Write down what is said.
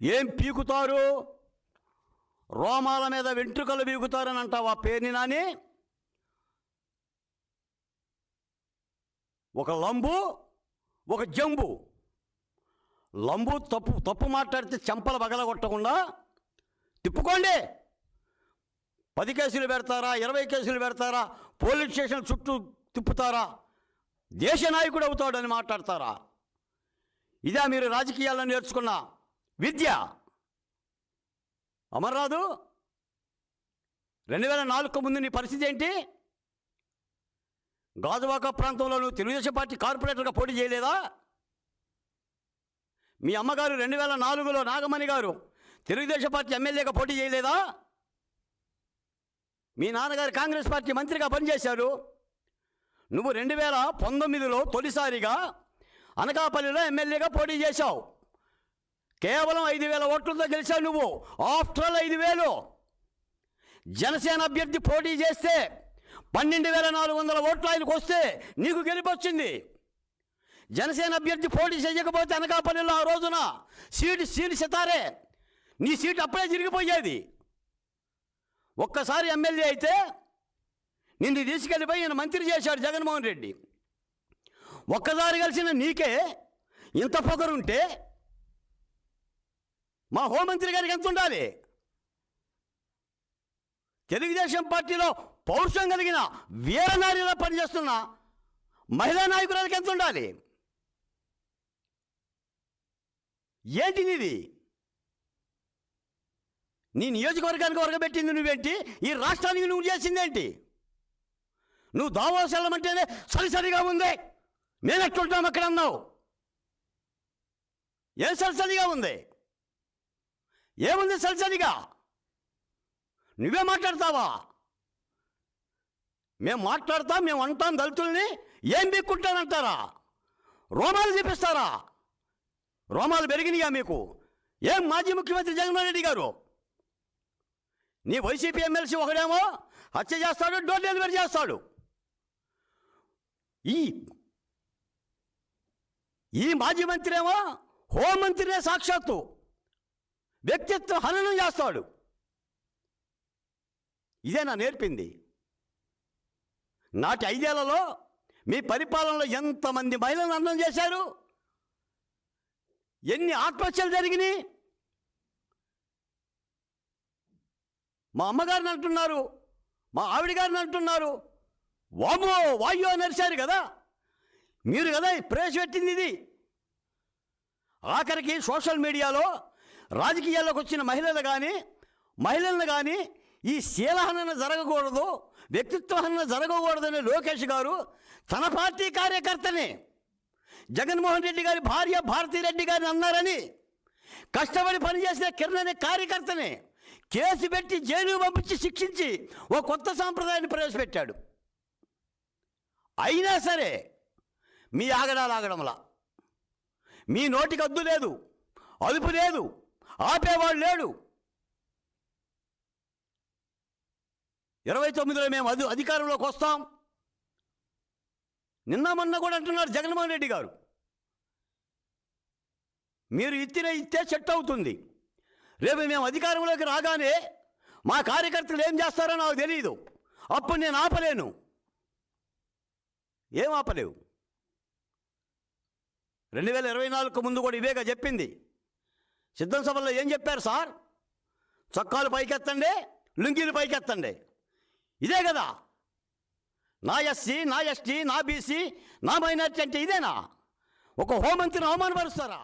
ఏం పీకుతారు? రోమాల మీద వెంట్రుకలు పీకుతారని అంటావా పేరుని నాని? ఒక లంబు, ఒక జంబు. లంబు తప్పు మాట్లాడితే చెంపలు పగలగొట్టకుండా తిప్పుకోండి. 10 కేసులు పెడతారా, 20 కేసులు పెడతారా, పోలీస్ స్టేషన్ చుట్టూ తిప్పుతారా, దేశ నాయకుడు అవుతాడని మాట్లాడతారా? ఇదే మీరు రాజకీయాల్లో నేర్చుకున్న విద్య? అమర్రాదు, 2004 ముందు నీ పరిస్థితి ఏంటి? గాజువాక ప్రాంతంలో నువ్వు తెలుగుదేశం పార్టీ కార్పొరేటర్గా పోటీ చేయలేదా? మీ అమ్మగారు 2004లో నాగమణి గారు తెలుగుదేశం పార్టీ ఎమ్మెల్యేగా పోటీ చేయలేదా? మీ నాన్నగారు కాంగ్రెస్ పార్టీ మంత్రిగా పనిచేశారు. నువ్వు 2019లో తొలిసారిగా అనకాపల్లిలో ఎమ్మెల్యేగా పోటీ చేశావు. కేవలం 5,000 ఓట్లతో గెలిచావు నువ్వు. After all 5,000. జనసేన అభ్యర్థి పోటీ చేస్తే 12,400 ఓట్లు ఆయనకు వస్తే నీకు గెలిపొచ్చింది. జనసేన అభ్యర్థి పోటీ చేయకపోతే అనకాపల్లిలో ఆ రోజున సీటు సితారే, నీ సీటు అప్పుడే తిరిగిపోయేది. ఒక్కసారి ఎమ్మెల్యే అయితే నిన్ను తీసుకెళ్ళిపోయి ఈయన మంత్రి చేశాడు జగన్మోహన్ రెడ్డి. ఒక్కసారి కలిసిన నీకే ఇంత పొగరుంటే మా హోంమంత్రి గారికి ఎంత ఉండాలి? తెలుగుదేశం పార్టీలో పౌరుషం కలిగిన వీరనారిలా పనిచేస్తున్న మహిళా నాయకురాలకి ఎంత ఉండాలి? ఏంటి నీది? నీ నియోజకవర్గానికి వరగబెట్టింది నువ్వేంటి? ఈ రాష్ట్రానికి నువ్వు చేసిందేంటి? నువ్వు దావోస్ వెళ్ళమంటేనే సరిసరిగా ఉంది, మేము ఎట్లుంటాం అక్కడ అన్నావు. ఏం సరిసరిగా ఉంది? ఏముంది సరిసరిగా? నువ్వే మాట్లాడతావా? మేము మాట్లాడతాం, మేము అంటాం దళితుల్ని ఏం బిక్కుంటానంటారా? రోమాలు చూపిస్తారా? రోమాలు పెరిగినాయా మీకు? ఏం మాజీ ముఖ్యమంత్రి జగన్మోహన్ రెడ్డి గారు, నీ వైసీపీ ఎమ్మెల్సీ ఒకడేమో హత్య చేస్తాడు, డోర్ డెలివరీ చేస్తాడు. ఈ మాజీ మంత్రి ఏమో హోంమంత్రినే సాక్షాత్తు వ్యక్తిత్వ హననం చేస్తాడు. ఇదే నా నేర్పింది. నాటి 5 ఏళ్లలో మీ పరిపాలనలో ఎంతమంది మహిళలను అన్నం చేశారు? ఎన్ని ఆత్మహత్యలు జరిగినాయి? మా అమ్మగారిని అంటున్నారు, మా ఆవిడ గారిని అంటున్నారు. వామో వాయో నరిశారు కదా మీరు, కదా ప్రవేశపెట్టింది ఇది. ఆఖరికి సోషల్ మీడియాలో రాజకీయాల్లోకి వచ్చిన మహిళలను కానీ ఈ శీలహనన జరగకూడదు, వ్యక్తిత్వహనన జరగకూడదని లోకేష్ గారు తన పార్టీ కార్యకర్తని జగన్మోహన్ రెడ్డి గారి భార్య భారతీరెడ్డి గారిని అన్నారని కష్టపడి పనిచేసిన కిరణ్ అనే కార్యకర్తని కేసు పెట్టి జైలు పంపించి శిక్షించి ఓ కొత్త సాంప్రదాయాన్ని ప్రవేశపెట్టాడు. అయినా సరే మీ ఆగడంలా మీ నోటికి అద్దు లేదు, అదుపు లేదు, ఆపేవాడు లేడు. 29లో మేము అధికారంలోకి వస్తాం. నిన్న మొన్న కూడా అంటున్నారు జగన్మోహన్ రెడ్డి గారు, మీరు ఇత్తే చెట్టు అవుతుంది. రేపు మేము అధికారంలోకి రాగానే మా కార్యకర్తలు ఏం చేస్తారో నాకు తెలియదు. అప్పుడు నేను ఆపలేను. ఏం ఆపలేవు? 2024 ముందు కూడా ఇవేగా చెప్పింది. సిద్ధం సభలో ఏం చెప్పారు సార్? చొక్కాలు పైకెత్తండి, లుంగీలు పైకెత్తండి. ఇదే కదా నా ఎస్సీ, నా ఎస్టీ, నా బీసీ, నా మైనార్టీ అంటే ఇదేనా? ఒక హోంమంత్రిని అవమానపరుస్తారా?